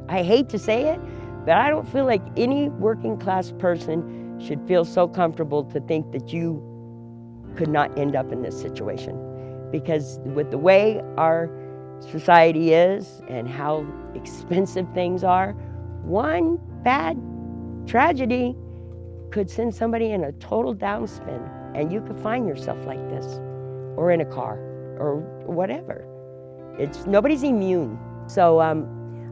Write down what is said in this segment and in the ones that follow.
I hate to say it, but I don't feel like any working class person should feel so comfortable to think that you could not end up in this situation. Because with the way our society is and how expensive things are, one bad tragedy could send somebody in a total downspin, and you could find yourself like this, or in a car, or whatever. Nobody's immune. So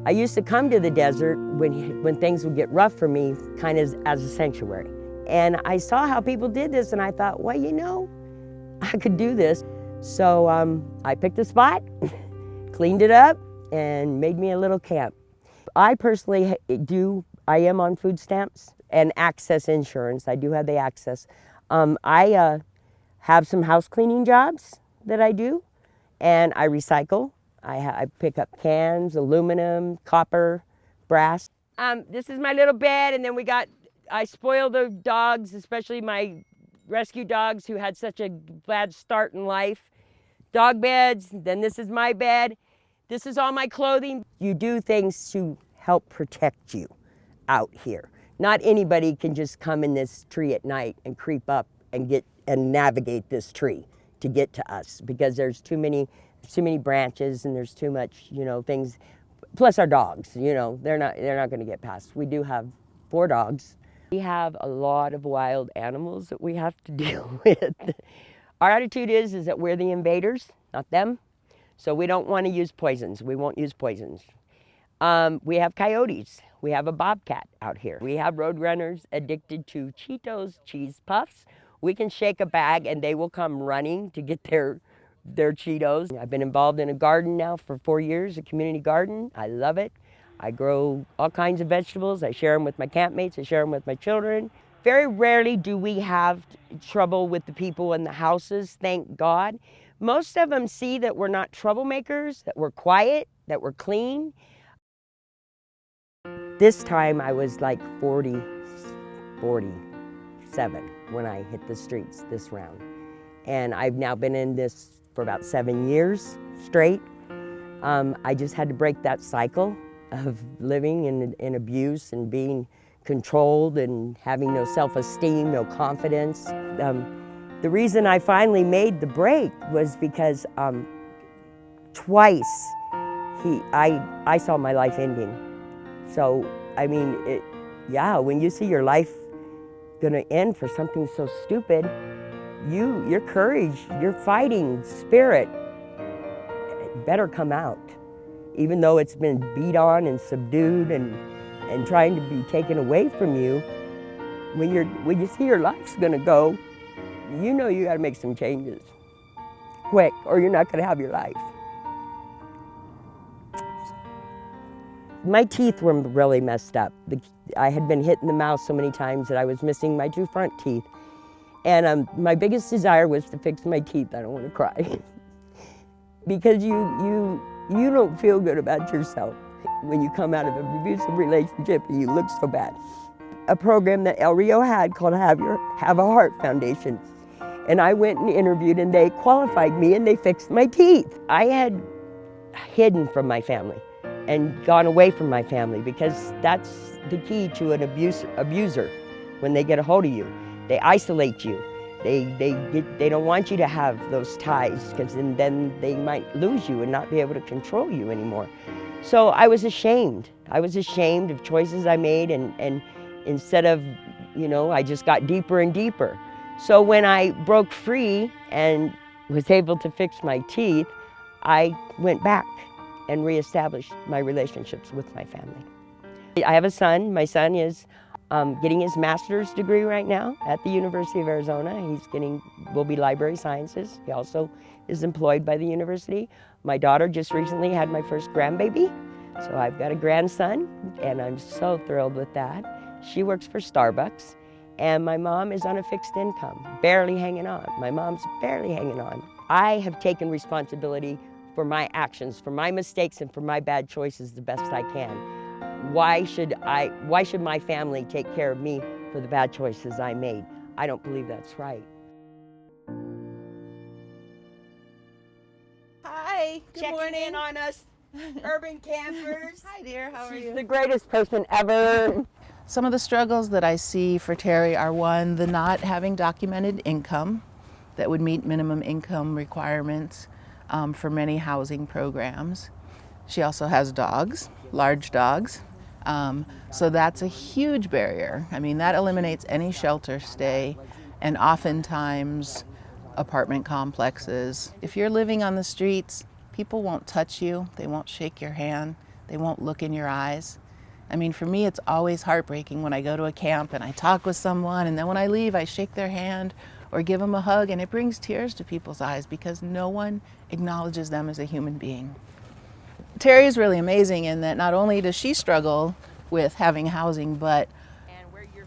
I used to come to the desert when things would get rough for me, kind of as a sanctuary. And I saw how people did this, and I thought, well, you know, I could do this. So I picked a spot, cleaned it up, and made me a little camp. I personally I am on food stamps and access insurance. I do have the access. I have some house cleaning jobs that I do, and I recycle. I pick up cans, aluminum, copper, brass. This is my little bed, and then I spoil the dogs, especially my rescue dogs who had such a bad start in life. Dog beds, then this is my bed. This is all my clothing. You do things to help protect you out here. Not anybody can just come in this tree at night and creep up and navigate this tree to get to us, because there's too many branches and there's too much, things. Plus our dogs, they're not going to get past. We do have 4 dogs. We have a lot of wild animals that we have to deal with. Our attitude is that we're the invaders, not them. So we don't want to use poisons. We won't use poisons. We have coyotes. We have a bobcat out here. We have roadrunners addicted to Cheetos cheese puffs. We can shake a bag and they will come running to get their Cheetos. I've been involved in a garden now for 4 years, a community garden. I love it. I grow all kinds of vegetables. I share them with my campmates. I share them with my children. Very rarely do we have trouble with the people in the houses, thank God. Most of them see that we're not troublemakers, that we're quiet, that we're clean. This time I was like 47 when I hit the streets this round. And I've now been in this for about 7 years straight. I just had to break that cycle of living in abuse and being controlled and having no self-esteem, no confidence. The reason I finally made the break was because twice I saw my life ending. So, I mean, when you see your life gonna end for something so stupid, your courage, your fighting spirit, it better come out. Even though it's been beat on and subdued and trying to be taken away from you, when you see your life's gonna go, you know you gotta make some changes quick, or you're not gonna have your life. My teeth were really messed up. I had been hit in the mouth so many times that I was missing my 2 front teeth. And my biggest desire was to fix my teeth. I don't want to cry. Because you don't feel good about yourself when you come out of an abusive relationship and you look so bad. A program that El Rio had called Have a Heart Foundation. And I went and interviewed, and they qualified me, and they fixed my teeth. I had hidden from my family and gone away from my family, because that's the key to an abuser. When they get a hold of you, they isolate you. They don't want you to have those ties, because then they might lose you and not be able to control you anymore. So I was ashamed. I was ashamed of choices I made, and instead of, I just got deeper and deeper. So when I broke free and was able to fix my teeth, I went back and reestablished my relationships with my family. I have a son. My son is getting his master's degree right now at the University of Arizona. Will be library sciences. He also is employed by the university. My daughter just recently had my first grandbaby, so I've got a grandson, and I'm so thrilled with that. She works for Starbucks, and my mom is on a fixed income, barely hanging on. My mom's barely hanging on. I have taken responsibility for my actions, for my mistakes, and for my bad choices the best I can. Why should my family take care of me for the bad choices I made? I don't believe that's right. Hi, good morning. Checking in on us. Urban campers. Hi dear, how are She's you? the greatest person ever. Some of the struggles that I see for Terri are one, the not having documented income that would meet minimum income requirements for many housing programs. She also has dogs, large dogs. So that's a huge barrier. I mean, that eliminates any shelter stay and oftentimes apartment complexes. If you're living on the streets, people won't touch you, they won't shake your hand, they won't look in your eyes. I mean, for me, it's always heartbreaking when I go to a camp and I talk with someone, and then when I leave, I shake their hand or give them a hug, and it brings tears to people's eyes because no one acknowledges them as a human being. Terri is really amazing in that not only does she struggle with having housing, but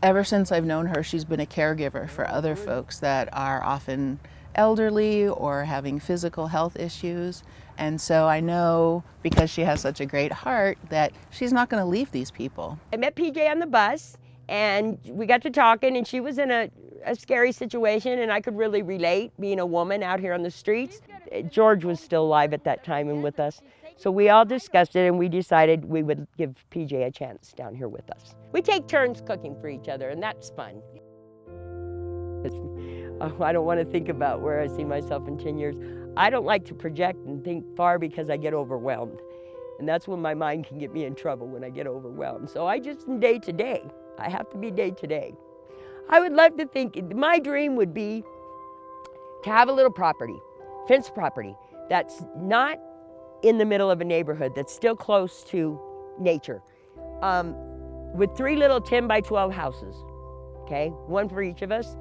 ever since I've known her, she's been a caregiver for other folks that are often elderly or having physical health issues. And so I know, because she has such a great heart, that she's not going to leave these people. I met PJ on the bus, and we got to talking, and she was in a scary situation, and I could really relate, being a woman out here on the streets. George was still alive at that time and with us. So we all discussed it, and we decided we would give PJ a chance down here with us. We take turns cooking for each other, and that's fun. I don't want to think about where I see myself in 10 years. I don't like to project and think far because I get overwhelmed. And that's when my mind can get me in trouble, when I get overwhelmed. So I just am day to day. I have to be day to day. I would love to think, my dream would be to have a little property, fenced property, that's not in the middle of a neighborhood, that's still close to nature, with 3 little 10 by 12 houses, okay? One for each of us.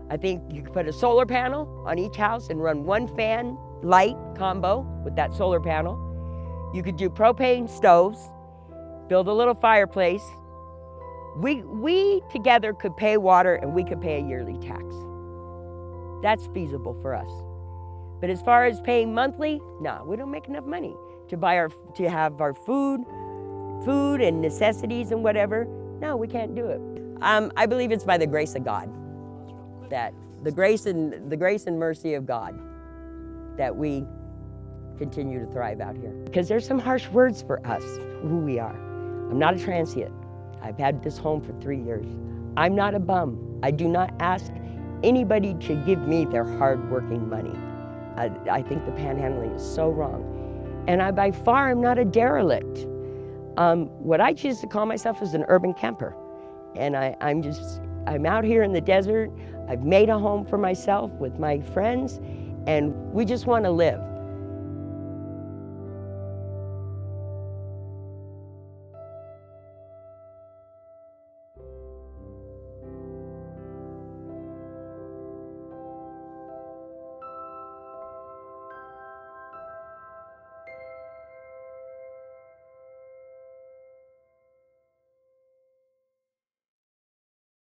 I think you could put a solar panel on each house and run 1 fan light combo with that solar panel. You could do propane stoves, build a little fireplace. We together could pay water, and we could pay a yearly tax. That's feasible for us. But as far as paying monthly, no, we don't make enough money to have our food and necessities and whatever. No, we can't do it. I believe it's by the grace of God, that the grace and mercy of God, that we continue to thrive out here. Because there's some harsh words for us, who we are. I'm not a transient. I've had this home for 3 years. I'm not a bum. I do not ask anybody to give me their hard-working money. I think the panhandling is so wrong. And I by far am not a derelict. What I choose to call myself is an urban camper. And I'm out here in the desert. I've made a home for myself with my friends, and we just want to live.